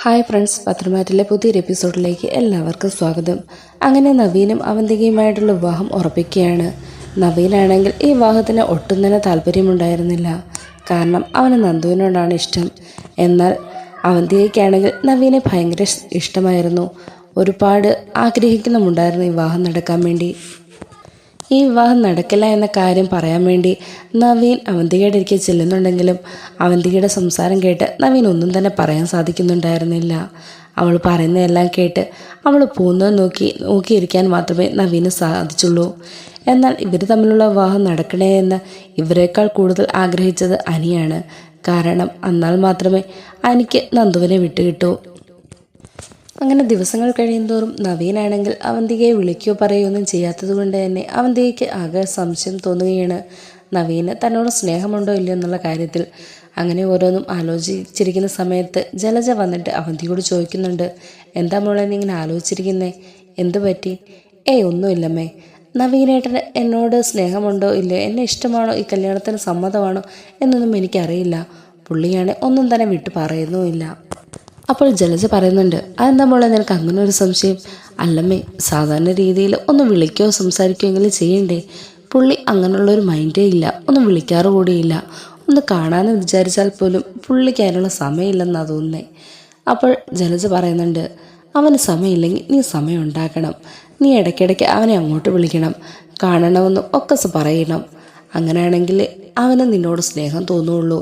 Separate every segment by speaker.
Speaker 1: Hi friends, പത്രമാറ്റിലെ പുതിയൊരു എപ്പിസോഡിലേക്ക് എല്ലാവർക്കും സ്വാഗതം. അങ്ങനെ നവീനും അവന്തികയുമായിട്ടുള്ള വിവാഹം ഉറപ്പിക്കുകയാണ്. നവീനാണെങ്കിൽ ഈ വിവാഹത്തിന് ഒട്ടും തന്നെ താല്പര്യമുണ്ടായിരുന്നില്ല. കാരണം അവന് നന്ദുവിനോടാണ് ഇഷ്ടം. എന്നാൽ അവന്തികയ്ക്കാണെങ്കിൽ നവീനെ ഭയങ്കര ഇഷ്ടമായിരുന്നു. ഒരുപാട് ആഗ്രഹിക്കുന്നുമുണ്ടായിരുന്നു ഈ വിവാഹം നടക്കാൻ വേണ്ടി. ഈ വിവാഹം നടക്കില്ല എന്ന കാര്യം പറയാൻ വേണ്ടി നവീൻ അവന്തികയുടെ അടുക്കൽ ചെല്ലുന്നുണ്ടെങ്കിലും അവന്തികയുടെ സംസാരം കേട്ട് നവീൻ ഒന്നും തന്നെ പറയാൻ സാധിക്കുന്നുണ്ടായിരുന്നില്ല. അവൾ പറയുന്നതെല്ലാം കേട്ട് അവൾ പോകുന്നത് നോക്കിയിരിക്കാൻ മാത്രമേ നവീന് സാധിച്ചുള്ളൂ. എന്നാൽ ഇവർ തമ്മിലുള്ള വിവാഹം നടക്കണേ എന്ന് ഇവരെക്കാൾ കൂടുതൽ ആഗ്രഹിച്ചത് അനിയാണ്. കാരണം എന്നാൽ മാത്രമേ അനിക്ക് നന്ദുവിനെ വിട്ടുകിട്ടൂ. അങ്ങനെ ദിവസങ്ങൾ കഴിയുന്തോറും നവീനാണെങ്കിൽ അവന്തികയെ വിളിക്കുകയോ പറയുകയോ ഒന്നും ചെയ്യാത്തത് കൊണ്ട് തന്നെ അവന്തികയ്ക്ക് ആകെ സംശയം തോന്നുകയാണ്. നവീന് തന്നോട് സ്നേഹമുണ്ടോ ഇല്ലയോ എന്നുള്ള കാര്യത്തിൽ. അങ്ങനെ ഓരോന്നും ആലോചിച്ചിരിക്കുന്ന സമയത്ത് ജലജ വന്നിട്ട് അവന്തിയോട് ചോദിക്കുന്നുണ്ട്, എന്താ മോളെ നീ ഇങ്ങനെ ആലോചിച്ചിരിക്കുന്നേ, എന്തു പറ്റി? ഒന്നുമില്ലമ്മേ. നവീനേട്ടന് എന്നോട് സ്നേഹമുണ്ടോ ഇല്ലയോ, എന്നെ ഇഷ്ടമാണോ, ഈ കല്യാണത്തിന് സമ്മതമാണോ എന്നൊന്നും എനിക്കറിയില്ല. പുള്ളിയാണെ ഒന്നും തന്നെ വിട്ടു പറയുന്നുമില്ല. അപ്പോൾ ജലജ പറയുന്നുണ്ട്, അതെന്താ മോളെ നിനക്ക് അങ്ങനെ ഒരു സംശയം? അല്ലമ്മേ, സാധാരണ രീതിയിൽ ഒന്ന് വിളിക്കുകയോ സംസാരിക്കുകയോ എങ്കിലും ചെയ്യണ്ടേ? പുള്ളി അങ്ങനെയുള്ളൊരു മൈൻഡേ ഇല്ല, ഒന്നും വിളിക്കാറ് കൂടിയില്ല. ഒന്ന് കാണാമെന്ന് വിചാരിച്ചാൽ പോലും പുള്ളിക്ക് അതിനുള്ള സമയമില്ലെന്നാണ് തോന്നുന്നത്. അപ്പോൾ ജലജ പറയുന്നുണ്ട്, അവന് സമയമില്ലെങ്കിൽ നീ സമയം ഉണ്ടാക്കണം. നീ ഇടയ്ക്കിടയ്ക്ക് അവനെ അങ്ങോട്ട് വിളിക്കണം, കാണണമെന്നും ഒക്കെ പറയണം. അങ്ങനെയാണെങ്കിൽ അവന് നിന്നോട് സ്നേഹം തോന്നുള്ളൂ.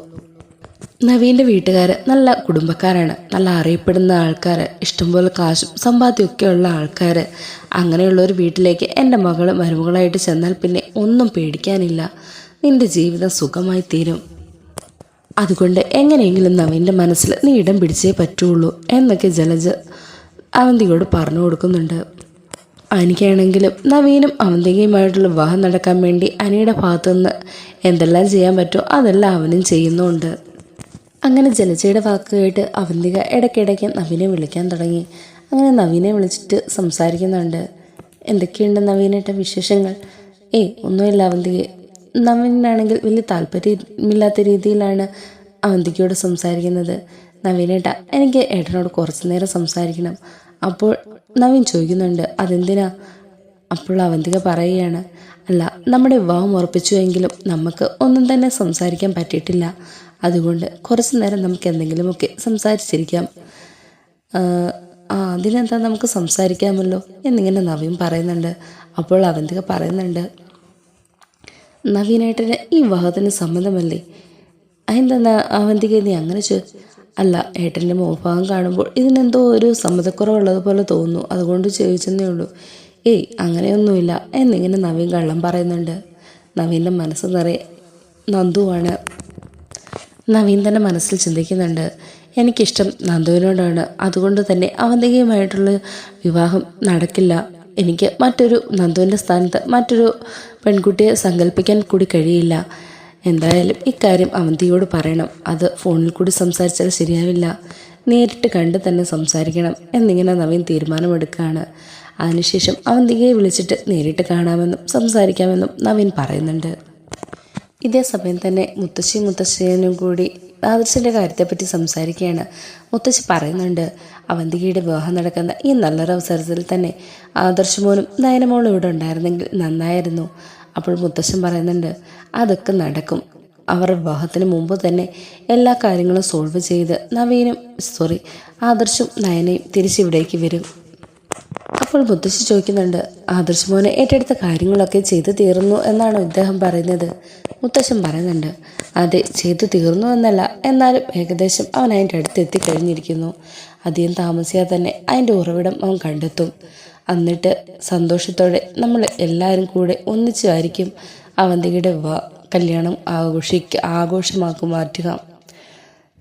Speaker 1: നവീൻ്റെ വീട്ടുകാർ നല്ല കുടുംബക്കാരാണ്, നല്ല അറിയപ്പെടുന്ന ആൾക്കാർ, ഇഷ്ടംപോലെ കാശും സമ്പാദ്യമൊക്കെ ഉള്ള ആൾക്കാർ. അങ്ങനെയുള്ള ഒരു വീട്ടിലേക്ക് എൻ്റെ മകൾ മരുമകളായിട്ട് ചെന്നാൽ പിന്നെ ഒന്നും പേടിക്കാനില്ല. നിൻ്റെ ജീവിതം സുഖമായി തീരും. അതുകൊണ്ട് എങ്ങനെയെങ്കിലും നവീൻ്റെ മനസ്സിൽ നീ ഇടം പിടിച്ചേ പറ്റുള്ളൂ എന്നൊക്കെ ജലജ അവന്തികയോട് പറഞ്ഞു കൊടുക്കുന്നുണ്ട്. അനിക്കാണെങ്കിലും നവീനും അവന്തികയുമായിട്ടുള്ള വിവാഹം നടക്കാൻ വേണ്ടി അനിയുടെ ഭാഗത്തുനിന്ന് എന്തെല്ലാം ചെയ്യാൻ പറ്റുമോ അതെല്ലാം അവനും ചെയ്യുന്നുണ്ട്. അങ്ങനെ ജലജയുടെ വാക്ക് കേട്ട് അവന്തിക ഇടയ്ക്കിടയ്ക്ക് നവീനെ വിളിക്കാൻ തുടങ്ങി. അങ്ങനെ നവീനെ വിളിച്ചിട്ട് സംസാരിക്കുന്നുണ്ട്. എന്തൊക്കെയുണ്ട് നവീനേട്ട വിശേഷങ്ങൾ? ഒന്നുമില്ല അവന്തിക. നവീനാണെങ്കിൽ വലിയ താല്പര്യമില്ലാത്ത രീതിയിലാണ് അവന്തികയോട് സംസാരിക്കുന്നത്. നവീനേട്ട, എനിക്ക് ഏട്ടനോട് കുറച്ച് നേരം സംസാരിക്കണം. അപ്പോൾ നവീൻ ചോദിക്കുന്നുണ്ട്, അതെന്തിനാ? അപ്പോൾ അവന്തിക പറയുകയാണ്, അല്ല, നമ്മുടെ വിവാഹം ഉറപ്പിച്ചുവെങ്കിലും നമുക്ക് ഒന്നും തന്നെ സംസാരിക്കാൻ പറ്റിയിട്ടില്ല. അതുകൊണ്ട് കുറച്ച് നേരം നമുക്ക് എന്തെങ്കിലുമൊക്കെ സംസാരിച്ചിരിക്കാം. അതിനെന്താ, നമുക്ക് സംസാരിക്കാമല്ലോ എന്നിങ്ങനെ നവീൻ പറയുന്നുണ്ട്. അപ്പോൾ അവന്തിക പറയുന്നുണ്ട്, നവീനേട്ടന് ഈ വിവാഹത്തിന് സമ്മതമല്ലേ? അതെന്താ അവന്തിക നീ അങ്ങനെ അല്ല, ഏട്ടൻ്റെ മുഖഭാവം കാണുമ്പോൾ ഇതിനെന്തോ ഒരു സമ്മതക്കുറവുള്ളതുപോലെ തോന്നുന്നു, അതുകൊണ്ട് ചോദിച്ചെന്നേ ഉള്ളൂ. അങ്ങനെയൊന്നുമില്ല എന്നിങ്ങനെ നവീൻ കള്ളം പറയുന്നുണ്ട്. നവീൻ്റെ മനസ്സ് നിറയെ നന്ദുവാണ്. നവീൻ തന്നെ മനസ്സിൽ ചിന്തിക്കുന്നുണ്ട്, എനിക്കിഷ്ടം നന്ദുവിനോടാണ്, അതുകൊണ്ട് തന്നെ അവന്തികയുമായിട്ടുള്ള വിവാഹം നടക്കില്ല. എനിക്ക് മറ്റൊരു നന്ദുവിൻ്റെ സ്ഥാനത്ത് മറ്റൊരു പെൺകുട്ടിയെ സങ്കല്പിക്കാൻ കൂടി കഴിയില്ല. എന്തായാലും ഇക്കാര്യം അവന്തിയോട് പറയണം. അത് ഫോണിൽ കൂടി സംസാരിച്ചാൽ ശരിയാവില്ല, നേരിട്ട് കണ്ട് തന്നെ സംസാരിക്കണം എന്നിങ്ങനെ നവീൻ തീരുമാനമെടുക്കുകയാണ്. അതിനുശേഷം അവന്തികയെ വിളിച്ചിട്ട് നേരിട്ട് കാണാമെന്നും സംസാരിക്കാമെന്നും നവീൻ പറയുന്നുണ്ട്. ഇതേ സമയം തന്നെ മുത്തശ്ശിയും കൂടി ആദർശിൻ്റെ കാര്യത്തെപ്പറ്റി സംസാരിക്കുകയാണ്. മുത്തശ്ശി പറയുന്നുണ്ട്, അവന്തികയുടെ വിവാഹം നടക്കുന്ന ഈ നല്ലൊരു അവസരത്തിൽ തന്നെ ആദർശമോനും നയനമോളും ഇവിടെ ഉണ്ടായിരുന്നെങ്കിൽ നന്നായിരുന്നു. അപ്പോൾ മുത്തശ്ശൻ പറയുന്നുണ്ട്, അതൊക്കെ നടക്കും. അവർ വിവാഹത്തിന് മുമ്പ് തന്നെ എല്ലാ കാര്യങ്ങളും സോൾവ് ചെയ്ത് ആദർശും നയനയും തിരിച്ചിവിടേക്ക് വരും. അപ്പോൾ മുത്തശ്ശി ചോദിക്കുന്നുണ്ട്, ആദർശ് മോനെ ഏറ്റെടുത്ത കാര്യങ്ങളൊക്കെ ചെയ്തു തീർന്നു എന്നാണ് ഇദ്ദേഹം പറയുന്നത്? മുത്തശ്ശൻ പറയുന്നുണ്ട്, അതെ, ചെയ്തു തീർന്നു എന്നല്ല, എന്നാലും ഏകദേശം അവൻ അതിൻ്റെ അടുത്ത് എത്തിക്കഴിഞ്ഞിരിക്കുന്നു. അധികം താമസിയാതെ തന്നെ അതിൻ്റെ ഉറവിടം അവൻ കണ്ടെത്തും. എന്നിട്ട് സന്തോഷത്തോടെ നമ്മൾ എല്ലാവരും കൂടെ ഒന്നിച്ചായിരിക്കും അവന്തികയുടെ കല്യാണം ആഘോഷമാക്കി മാറ്റുക.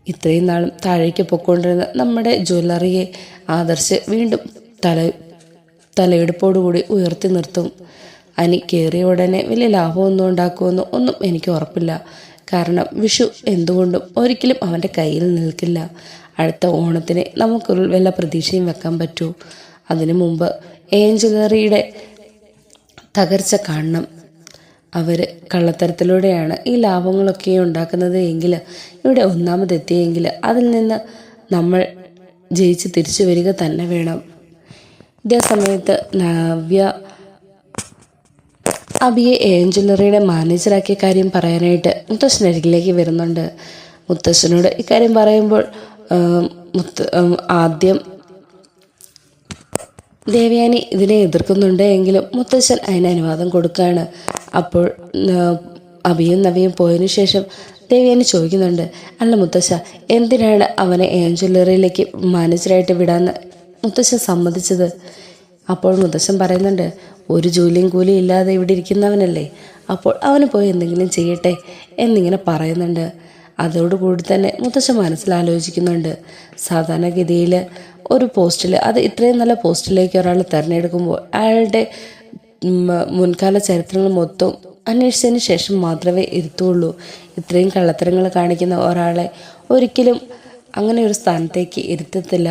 Speaker 1: ഇത്രയും നാളും താഴേക്ക് പൊയ്ക്കൊണ്ടിരുന്ന നമ്മുടെ ജ്വല്ലറിയെ ആദർശ് വീണ്ടും തലയെടുപ്പോടുകൂടി ഉയർത്തി നിർത്തും. അനി കയറിയ ഉടനെ വലിയ ലാഭമൊന്നും ഉണ്ടാക്കുമെന്നോ ഒന്നും എനിക്ക് ഉറപ്പില്ല. കാരണം വിഷു എന്തുകൊണ്ടും ഒരിക്കലും അവൻ്റെ കയ്യിൽ നിൽക്കില്ല. അടുത്ത ഓണത്തിന് നമുക്ക് വല്ല പ്രതീക്ഷയും വെക്കാൻ പറ്റൂ. അതിനു മുമ്പ് ജ്വല്ലറിയുടെ തകർച്ച കാണണം. അവർ കള്ളത്തരത്തിലൂടെയാണ് ഈ ലാഭങ്ങളൊക്കെ ഉണ്ടാക്കുന്നത് എങ്കിൽ, ഇവിടെ ഒന്നാമതെത്തിയെങ്കിൽ അതിൽ നിന്ന് നമ്മൾ ജയിച്ച് തിരിച്ചു വരിക തന്നെ വേണം. ഇതേ സമയത്ത് നവ്യ അബിയെ ജ്വല്ലറിയുടെ മാനേജറാക്കിയ കാര്യം പറയാനായിട്ട് മുത്തശ്ശനരികിലേക്ക് വരുന്നുണ്ട്. മുത്തശ്ശനോട് ഇക്കാര്യം പറയുമ്പോൾ ആദ്യം ദേവയാനി ഇതിനെ എതിർക്കുന്നുണ്ട് എങ്കിലും മുത്തശ്ശൻ അതിന് അനുവാദം കൊടുക്കുകയാണ്. അപ്പോൾ അബിയും നവിയും പോയതിനു ശേഷം ദേവയാനി ചോദിക്കുന്നുണ്ട്, അല്ല മുത്തശ്ശ, എന്തിനാണ് അവനെ ജ്വല്ലറിയിലേക്ക് മാനേജറായിട്ട് വിടാന്ന് മുത്തശ്ശൻ സമ്മതിച്ചത്? അപ്പോൾ മുത്തശ്ശൻ പറയുന്നുണ്ട്, ഒരു ജോലിയും കൂലിയും ഇല്ലാതെ ഇവിടെ ഇരിക്കുന്നവനല്ലേ, അപ്പോൾ അവന് പോയി എന്തെങ്കിലും ചെയ്യട്ടെ എന്നിങ്ങനെ പറയുന്നുണ്ട്. അതോടുകൂടി തന്നെ മുത്തശ്ശൻ മനസ്സിലാലോചിക്കുന്നുണ്ട്, സാധാരണഗതിയിൽ ഒരു പോസ്റ്റിൽ, അത് ഇത്രയും നല്ല പോസ്റ്റിലേക്ക് ഒരാൾ തിരഞ്ഞെടുക്കുമ്പോൾ അയാളുടെ മുൻകാല ചരിത്രങ്ങൾ മൊത്തം അന്വേഷിച്ചതിന് ശേഷം മാത്രമേ ഇരുത്തുള്ളൂ. ഇത്രയും കള്ളത്തരങ്ങൾ കാണിക്കുന്ന ഒരാളെ ഒരിക്കലും അങ്ങനെ ഒരു സ്ഥാനത്തേക്ക് ഇരുത്തത്തില്ല.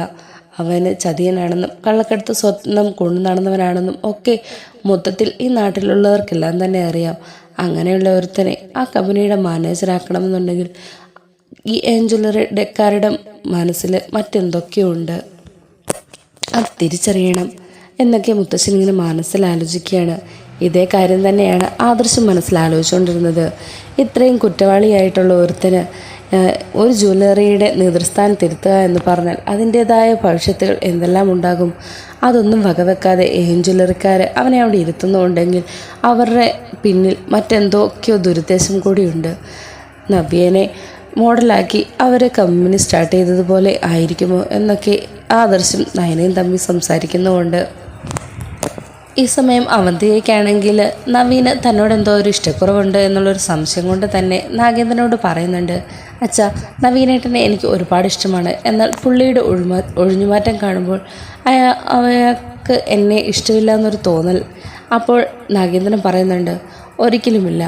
Speaker 1: അവന് ചതിയനാണെന്നും കള്ളക്കടത്ത് സ്വപ്നം കൊണ്ടു നടന്നവനാണെന്നും ഒക്കെ മൊത്തത്തിൽ ഈ നാട്ടിലുള്ളവർക്കെല്ലാം തന്നെ അറിയാം. അങ്ങനെയുള്ള ഒരുത്തനെ ആ കമ്പനിയുടെ മാനേജറാക്കണമെന്നുണ്ടെങ്കിൽ ഈ ജ്വല്ലറിക്കാരുടെ മനസ്സിൽ മറ്റെന്തൊക്കെയുണ്ട്, അത് തിരിച്ചറിയണം എന്നൊക്കെ മുത്തശ്ശൻ ഇങ്ങനെ മനസ്സിലാലോചിക്കുകയാണ്. ഇതേ കാര്യം തന്നെയാണ് ആദർശം മനസ്സിലാലോചിച്ചുകൊണ്ടിരുന്നത്. ഇത്രയും കുറ്റവാളിയായിട്ടുള്ള ഒരുത്തന് ഒരു ജ്വല്ലറിയുടെ നേതൃസ്ഥാനത്തിരുത്തുക എന്ന് പറഞ്ഞാൽ അതിൻ്റേതായ ഭവിഷ്യത്തുകൾ എന്തെല്ലാം ഉണ്ടാകും. അതൊന്നും വകവെക്കാതെ ജ്വല്ലറിക്കാർ അവനെ അവിടെ ഇരുത്തുന്നുണ്ടെങ്കിൽ അവരുടെ പിന്നിൽ മറ്റെന്തൊക്കെയോ ദുരുദ്ദേശം കൂടിയുണ്ട്. നവ്യേനെ മോഡലാക്കി അവർ കമ്പനി സ്റ്റാർട്ട് ചെയ്തതുപോലെ ആയിരിക്കുമോ എന്നൊക്കെ ആദർശം നയനയും തമ്മിൽ സംസാരിക്കുന്നുമുണ്ട്. ഈ സമയം അവന്തികയ്ക്കാണെങ്കിൽ നവീന് തന്നോടെന്തോ ഒരു ഇഷ്ടക്കുറവുണ്ട് എന്നുള്ളൊരു സംശയം കൊണ്ട് തന്നെ നാഗേന്ദ്രനോട് പറയുന്നുണ്ട്, അച്ഛാ, നവീനേട്ടനെ എനിക്ക് ഒരുപാട് ഇഷ്ടമാണ്. എന്നാൽ പുള്ളിയുടെ ഒഴിഞ്ഞുമാറ്റം കാണുമ്പോൾ അയാൾക്ക് എന്നെ ഇഷ്ടമില്ല എന്നൊരു തോന്നൽ. അപ്പോൾ നാഗേന്ദ്രൻ പറയുന്നുണ്ട്, ഒരിക്കലുമില്ല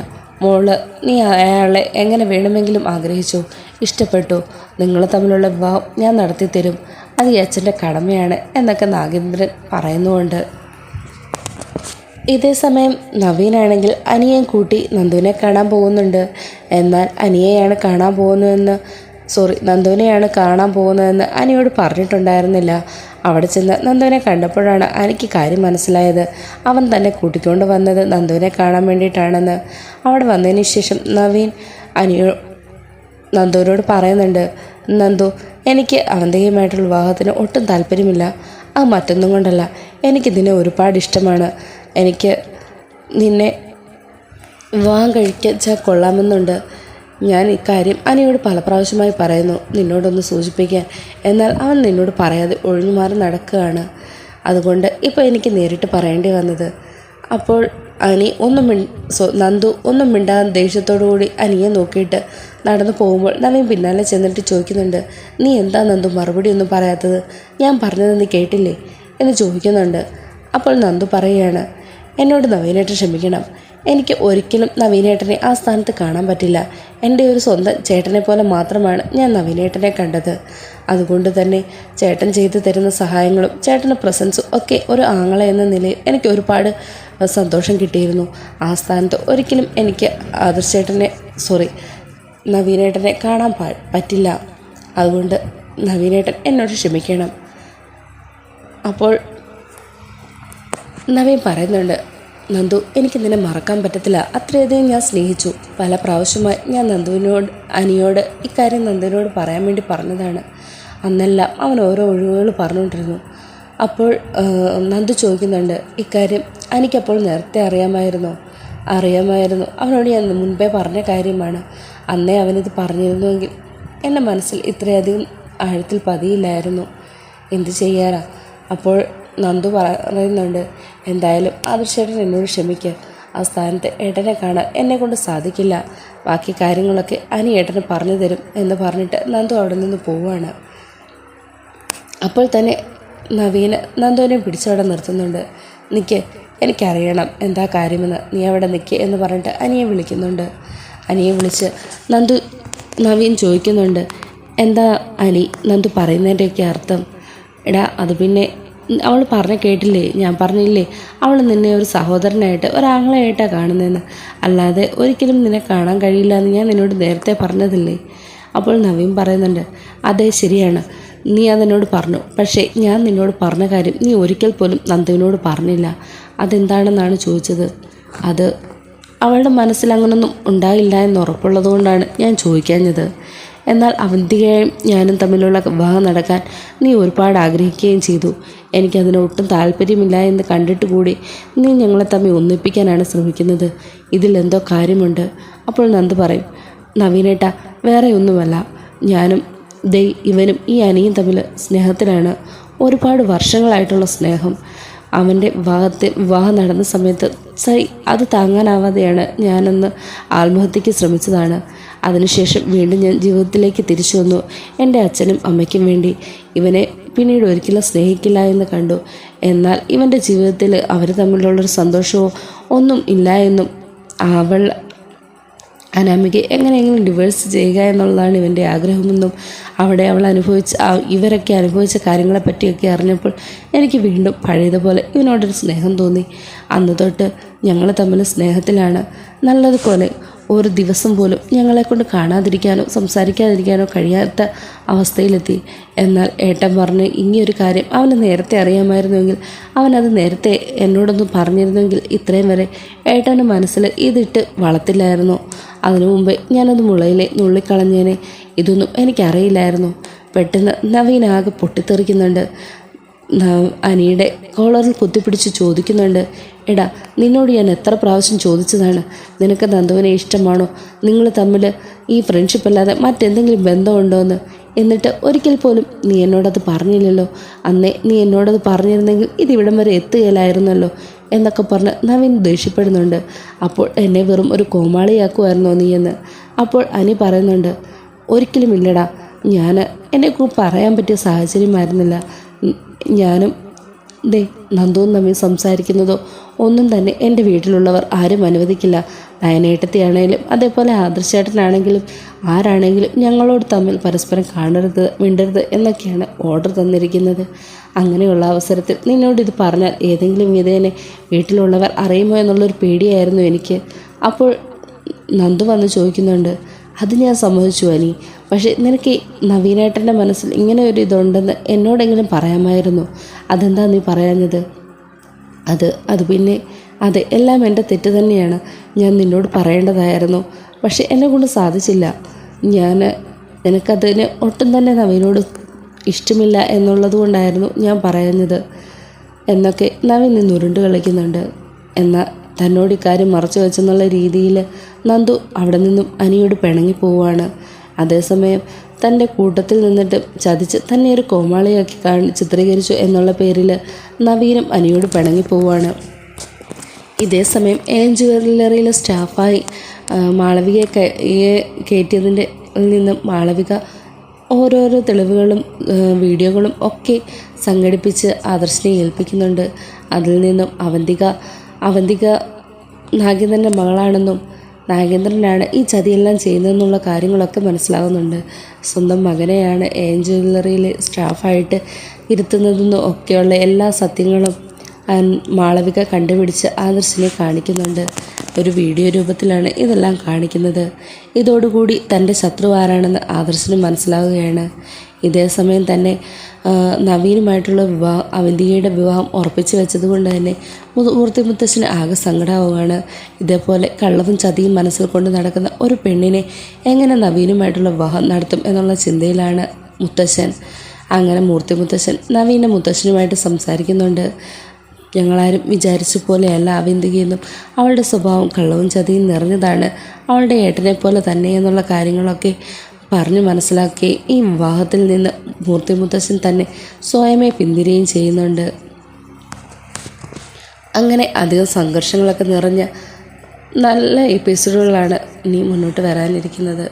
Speaker 1: മോള്, നീ അയാളെ എങ്ങനെ വേണമെങ്കിലും ആഗ്രഹിച്ചു, ഇഷ്ടപ്പെട്ടു, നിങ്ങൾ തമ്മിലുള്ള വിവാഹം ഞാൻ നടത്തി തരും, അത് ഈ അച്ഛൻ്റെ കടമയാണ് എന്നൊക്കെ നാഗേന്ദ്രൻ പറയുന്നുമുണ്ട്. ഇതേ സമയം നവീനാണെങ്കിൽ അനിയൻ കൂട്ടി നന്ദുവിനെ കാണാൻ പോകുന്നുണ്ട്. എന്നാൽ നന്ദുവിനെയാണ് കാണാൻ പോകുന്നതെന്ന് അനിയോട് പറഞ്ഞിട്ടുണ്ടായിരുന്നില്ല. അവിടെ ചെന്ന് നന്ദുവിനെ കണ്ടപ്പോഴാണ് അനിക്ക് കാര്യം മനസ്സിലായത്. അവൻ തന്നെ കൂട്ടിക്കൊണ്ട് വന്നത് നന്ദുവിനെ കാണാൻ വേണ്ടിയിട്ടാണെന്ന്. അവിടെ വന്നതിന് ശേഷം നവീൻ നന്ദുവിനോട് പറയുന്നുണ്ട്, നന്ദു, എനിക്ക് അവന്തികയുമായിട്ടുള്ള വിവാഹത്തിന് ഒട്ടും താല്പര്യമില്ല. അത് മറ്റൊന്നും കൊണ്ടല്ല, എനിക്കിതിനെ ഒരുപാട് ഇഷ്ടമാണ്. എനിക്ക് നിന്നെ വിവാഹം കഴിച്ചാൽ കൊള്ളാമെന്നുണ്ട്. ഞാൻ ഇക്കാര്യം അനിയോട് പല പ്രാവശ്യമായി പറയുന്നു, നിന്നോടൊന്ന് സൂചിപ്പിക്കാൻ. എന്നാൽ അവൻ നിന്നോട് പറയാതെ ഒഴിഞ്ഞു മാറി നടക്കുകയാണ്. അതുകൊണ്ട് ഇപ്പോൾ എനിക്ക് നേരിട്ട് പറയേണ്ടി വന്നത്. അപ്പോൾ നന്ദു ഒന്നും മിണ്ടാതെ ദേഷ്യത്തോടു കൂടി അനിയെ നോക്കിയിട്ട് നടന്നു പോകുമ്പോൾ നവീൻ പിന്നാലെ ചെന്നിട്ട് ചോദിക്കുന്നുണ്ട്, നീ എന്താ നന്ദു മറുപടി ഒന്നും പറയാത്തത്? ഞാൻ പറഞ്ഞത് നീ കേട്ടില്ലേ എന്ന് ചോദിക്കുന്നുണ്ട്. അപ്പോൾ നന്ദു പറയുകയാണ്, എന്നോട് നവീനേട്ടൻ ക്ഷമിക്കണം. എനിക്ക് ഒരിക്കലും നവീനേട്ടനെ ആ സ്ഥാനത്ത് കാണാൻ പറ്റില്ല. എൻ്റെ ഒരു സ്വന്തം ചേട്ടനെ പോലെ മാത്രമാണ് ഞാൻ നവീനേട്ടനെ കണ്ടത്. അതുകൊണ്ട് തന്നെ ചേട്ടൻ ചെയ്തു തരുന്ന സഹായങ്ങളും ചേട്ടൻ്റെ പ്രസൻസും ഒക്കെ ഒരു ആങ്ങളെ എന്ന നിലയിൽ എനിക്ക് ഒരുപാട് സന്തോഷം കിട്ടിയിരുന്നു. ആ സ്ഥാനത്ത് ഒരിക്കലും എനിക്ക് നവീനേട്ടനെ കാണാൻ പറ്റില്ല. അതുകൊണ്ട് നവീനേട്ടൻ എന്നോട് ക്ഷമിക്കണം. അപ്പോൾ നവീൻ പറയുന്നുണ്ട്, നന്ദു, എനിക്ക് നിന്നെ മറക്കാൻ പറ്റത്തില്ല. അത്രയധികം ഞാൻ സ്നേഹിച്ചു. പല പ്രാവശ്യമായി ഞാൻ അനിയോട് ഇക്കാര്യം നന്ദുവിനോട് പറയാൻ വേണ്ടി പറഞ്ഞതാണ്. അന്നെല്ലാം അവൻ ഓരോ ഒഴിവുകൾ പറഞ്ഞുകൊണ്ടിരുന്നു. അപ്പോൾ നന്ദു ചോദിക്കുന്നുണ്ട്, ഇക്കാര്യം എനിക്കപ്പോൾ നേരത്തെ അറിയാമായിരുന്നു. അവനോട് ഞാൻ മുൻപേ പറഞ്ഞ കാര്യമാണ്. അന്നേ അവനിത് പറഞ്ഞിരുന്നുവെങ്കിൽ എൻ്റെ മനസ്സിൽ ഇത്രയധികം ആഴത്തിൽ പതിയില്ലായിരുന്നു. എന്ത് ചെയ്യാനാ? അപ്പോൾ നന്ദു പറയുന്നുണ്ട്, എന്തായാലും ആദർശേട്ടൻ എന്നോട് ക്ഷമിക്കുക. ആ സ്ഥാനത്ത് ഏട്ടനെ കാണാൻ എന്നെക്കൊണ്ട് സാധിക്കില്ല. ബാക്കി കാര്യങ്ങളൊക്കെ ഏട്ടന് പറഞ്ഞു തരും എന്ന് പറഞ്ഞിട്ട് നന്ദു അവിടെ നിന്ന് പോവുകയാണ്. അപ്പോൾ തന്നെ നന്ദുവിനെ പിടിച്ചവിടെ നിർത്തുന്നുണ്ട്. നിൽക്ക്, എനിക്കറിയണം എന്താ കാര്യമെന്ന്, നീ അവിടെ നിൽക്ക് എന്ന് പറഞ്ഞിട്ട് അനിയെ വിളിക്കുന്നുണ്ട്. അനിയെ വിളിച്ച് നവീൻ ചോദിക്കുന്നുണ്ട്, എന്താ നന്ദു പറയുന്നതിൻ്റെയൊക്കെ അർത്ഥം? എടാ, അത് പിന്നെ അവൾ പറഞ്ഞ കേട്ടില്ലേ? ഞാൻ പറഞ്ഞില്ലേ അവൾ നിന്നെ ഒരു സഹോദരനായിട്ട് ഒരാങ്ങളായിട്ടാണ് കാണുന്നതെന്ന്, അല്ലാതെ ഒരിക്കലും നിന്നെ കാണാൻ കഴിയില്ല എന്ന് ഞാൻ നിന്നോട് നേരത്തെ പറഞ്ഞതില്ലേ? അപ്പോൾ നവീൻ പറയുന്നുണ്ട്, അതെ ശരിയാണ്, നീ അതെന്നോട് പറഞ്ഞു. പക്ഷേ ഞാൻ നിന്നോട് പറഞ്ഞ കാര്യം നീ ഒരിക്കൽ പോലും നന്ദുവിനോട് പറഞ്ഞില്ല. അതെന്താണെന്നാണ് ചോദിച്ചത്. അത് അവളുടെ മനസ്സിൽ അങ്ങനൊന്നും ഉണ്ടായില്ല എന്ന് ഉറപ്പുള്ളതുകൊണ്ടാണ് ഞാൻ ചോദിക്കാഞ്ഞത്. എന്നാൽ അവന്തികയും ഞാനും തമ്മിലുള്ള വിവാഹം നടക്കാൻ നീ ഒരുപാട് ആഗ്രഹിക്കുകയും ചെയ്തു. എനിക്കതിന് ഒട്ടും താല്പര്യമില്ല എന്ന് കണ്ടിട്ട് കൂടി നീ ഞങ്ങളെ തമ്മിൽ ഒന്നിപ്പിക്കാനാണ് ശ്രമിക്കുന്നത്. ഇതിലെന്തോ കാര്യമുണ്ട്. അപ്പോൾ നന്ദു പറയും, നവീനേട്ട, വേറെ ഒന്നുമല്ല, ഞാനും ഇവനും ഈ അനിയും തമ്മിൽ സ്നേഹത്തിലാണ്. ഒരുപാട് വർഷങ്ങളായിട്ടുള്ള സ്നേഹം. അവൻ്റെ വിവാഹം നടന്ന സമയത്ത് അത് താങ്ങാനാവാതെയാണ് ഞാനന്ന് ആത്മഹത്യക്ക് ശ്രമിച്ചതാണ്. അതിനുശേഷം വീണ്ടും ഞാൻ ജീവിതത്തിലേക്ക് തിരിച്ചു വന്നു. എൻ്റെ അച്ഛനും അമ്മയ്ക്കും വേണ്ടി. ഇവനെ പിന്നീട് ഒരിക്കലും സ്നേഹിക്കില്ല എന്ന് കണ്ടു. എന്നാൽ ഇവൻ്റെ ജീവിതത്തിൽ അവർ തമ്മിലുള്ളൊരു സന്തോഷമോ ഒന്നും ഇല്ല എന്നും അനാമികയെ എങ്ങനെയെങ്കിലും ഡിവേഴ്സ് ചെയ്യുക എന്നുള്ളതാണ് ഇവൻ്റെ ആഗ്രഹമെന്നും അവിടെ ഇവരൊക്കെ അനുഭവിച്ച കാര്യങ്ങളെ പറ്റിയൊക്കെ അറിഞ്ഞപ്പോൾ എനിക്ക് വീണ്ടും പഴയതുപോലെ ഇവനോടൊരു സ്നേഹം തോന്നി. അന്ന് തൊട്ട് ഞങ്ങൾ തമ്മിൽ സ്നേഹത്തിലാണ്. നല്ലതുപോലെ ഒരു ദിവസം പോലും ഞങ്ങളെക്കൊണ്ട് കാണാതിരിക്കാനോ സംസാരിക്കാതിരിക്കാനോ കഴിയാത്ത അവസ്ഥയിലെത്തി. എന്നാൽ ഏട്ടൻ പറഞ്ഞ് ഇനിയൊരു കാര്യം അവന് നേരത്തെ അറിയാമായിരുന്നുവെങ്കിൽ, അവനത് നേരത്തെ എന്നോടൊന്ന് പറഞ്ഞിരുന്നുവെങ്കിൽ ഇത്രയും വരെ ഏട്ടൻ്റെ മനസ്സിൽ ഇതിട്ട് വളർത്തില്ലായിരുന്നു. അതിനു മുമ്പേ ഞാനത് മുളയിലെ നുള്ളിക്കളഞ്ഞേനെ. ഇതൊന്നും എനിക്കറിയില്ലായിരുന്നു. പെട്ടെന്ന് നവീനാകെ പൊട്ടിത്തെറിക്കുന്നുണ്ട്. അനിയുടെ കോളറിൽ കുത്തിപ്പിടിച്ച് ചോദിക്കുന്നുണ്ട്, എടാ, നിന്നോട് ഞാൻ എത്ര പ്രാവശ്യം ചോദിച്ചതാണ്, നിനക്ക് നന്ദുവിനെ ഇഷ്ടമാണോ? നിങ്ങൾ തമ്മിൽ ഈ ഫ്രണ്ട്ഷിപ്പ് അല്ലാതെ മറ്റെന്തെങ്കിലും ബന്ധമുണ്ടോ എന്ന്. എന്നിട്ട് ഒരിക്കൽ പോലും നീ എന്നോടത് പറഞ്ഞില്ലല്ലോ. അന്നേ നീ എന്നോടത് പറഞ്ഞിരുന്നെങ്കിൽ ഇതിവിടം വരെ എത്തുകയില്ലായിരുന്നല്ലോ എന്നൊക്കെ പറഞ്ഞ് നവീൻ ദേഷ്യപ്പെടുന്നുണ്ട്. അപ്പോൾ എന്നെ വെറും ഒരു കോമാളിയാക്കുമായിരുന്നോ നീയെന്ന്. അപ്പോൾ അനി പറയുന്നുണ്ട്, ഒരിക്കലും ഇല്ലടാ, എന്നെക്കുറിച്ച് പറയാൻ പറ്റിയ സാഹചര്യമായിരുന്നില്ല. ഞാനും നന്ദുവും തമ്മിൽ സംസാരിക്കുന്നതോ ഒന്നും തന്നെ എൻ്റെ വീട്ടിലുള്ളവർ ആരും അനുവദിക്കില്ല. നയനേട്ടത്തെയാണേലും അതേപോലെ ആദർശേട്ടനാണെങ്കിലും ആരാണെങ്കിലും ഞങ്ങളോട് തമ്മിൽ പരസ്പരം കാണരുത്, മിണ്ടരുത് എന്നൊക്കെയാണ് ഓർഡർ തന്നിരിക്കുന്നത്. അങ്ങനെയുള്ള അവസരത്തിൽ നിന്നോട് ഇത് പറഞ്ഞാൽ ഏതെങ്കിലും വിധേനെ വീട്ടിലുള്ളവർ അറിയുമോ എന്നുള്ളൊരു പേടിയായിരുന്നു എനിക്ക്. അപ്പോൾ നന്ദു വന്ന് ചോദിക്കുന്നുണ്ട്, അത് ഞാൻ സമ്മതിച്ചു അനി, പക്ഷേ നിനക്ക് നവീനേട്ടൻ്റെ മനസ്സിൽ ഇങ്ങനെ ഒരു ഇതുണ്ടെന്ന് എന്നോടെങ്കിലും പറയാമായിരുന്നു. അതെന്താ നീ പറയാഞ്ഞത്? അത് പിന്നെ അതെ, എല്ലാം എൻ്റെ തെറ്റ് തന്നെയാണ്. ഞാൻ നിന്നോട് പറയേണ്ടതായിരുന്നു, പക്ഷെ എന്നെക്കൊണ്ട് സാധിച്ചില്ല. നിനക്കതിന് ഒട്ടും തന്നെ നവീനോട് ഇഷ്ടമില്ല എന്നുള്ളത് കൊണ്ടായിരുന്നു ഞാൻ പറയുന്നത് എന്നൊക്കെ നവീൻ നിന്ന് ഉരുണ്ട് കളിക്കുന്നുണ്ട്. എന്നാൽ തന്നോട് ഇക്കാര്യം മറച്ചു വെച്ചെന്നുള്ള രീതിയിൽ നന്ദു അവിടെ നിന്നും അനിയോട് പിണങ്ങി പോവുകയാണ്. അതേസമയം തൻ്റെ കൂട്ടത്തിൽ നിന്നിട്ട് ചതിച്ച് തന്നെ ഒരു കോമാളിയാക്കി ചിത്രീകരിച്ചു എന്നുള്ള പേരിൽ നവീനും അനിയോട് പിണങ്ങി പോവുകയാണ്. ഇതേസമയം ജ്വല്ലറിയിലെ സ്റ്റാഫായി മാളവികയെ കയറ്റിയതിൻ്റെ നിന്നും മാളവിക ഓരോരോ തെളിവുകളും വീഡിയോകളും ഒക്കെ സംഘടിപ്പിച്ച് ആദർശിനെ ഏൽപ്പിക്കുന്നുണ്ട്. അതിൽ നിന്നും അവന്തിക നാഗേന്ദ്രൻ്റെ മകളാണെന്നും നാഗേന്ദ്രനാണ് ഈ ചതിയെല്ലാം ചെയ്യുന്നതെന്നുള്ള കാര്യങ്ങളൊക്കെ മനസ്സിലാകുന്നുണ്ട്. സ്വന്തം മകനെയാണ് ജ്വല്ലറിയിലെ സ്റ്റാഫായിട്ട് ഇരുത്തുന്നതെന്നും ഒക്കെയുള്ള എല്ലാ സത്യങ്ങളും മാളവിക കണ്ടുപിടിച്ച് ആദർശിനെ കാണിക്കുന്നുണ്ട്. ഒരു വീഡിയോ രൂപത്തിലാണ് ഇതെല്ലാം കാണിക്കുന്നത്. ഇതോടുകൂടി തൻ്റെ ശത്രു ആരാണെന്ന് ആദർശിന് മനസ്സിലാവുകയാണ്. ഇതേസമയം തന്നെ നവീനുമായിട്ടുള്ള അവന്തികയുടെ വിവാഹം ഉറപ്പിച്ചു വെച്ചതുകൊണ്ട് തന്നെ മൂർത്തി മുത്തശ്ശന് ആകെ സങ്കടമാവുകയാണ്. ഇതേപോലെ കള്ളവും ചതിയും മനസ്സിൽ കൊണ്ട് നടക്കുന്ന ഒരു പെണ്ണിനെ എങ്ങനെ നവീനുമായിട്ടുള്ള വിവാഹം നടത്തും എന്നുള്ള ചിന്തയിലാണ് മുത്തശ്ശൻ. അങ്ങനെ മൂർത്തി മുത്തശ്ശൻ നവീൻ്റെ മുത്തശ്ശനുമായിട്ട് സംസാരിക്കുന്നുണ്ട്. ഞങ്ങളാരും വിചാരിച്ച പോലെയല്ല അവന്തികയെന്നും അവളുടെ സ്വഭാവം കള്ളവും ചതിയും നിറഞ്ഞതാണ്, അവളുടെ ഏട്ടനെ പോലെ തന്നെ എന്നുള്ള കാര്യങ്ങളൊക്കെ പറഞ്ഞു മനസ്സിലാക്കി ഈ വിവാഹത്തിൽ നിന്ന് മൂർത്തി മുത്തശ്ശൻ തന്നെ സ്വയമേ പിന്തിരിയുകയും ചെയ്യുന്നുണ്ട്. അങ്ങനെ അധികം സംഘർഷങ്ങളൊക്കെ നിറഞ്ഞ നല്ല എപ്പിസോഡുകളാണ് ഇനി മുന്നോട്ട് വരാനിരിക്കുന്നത്.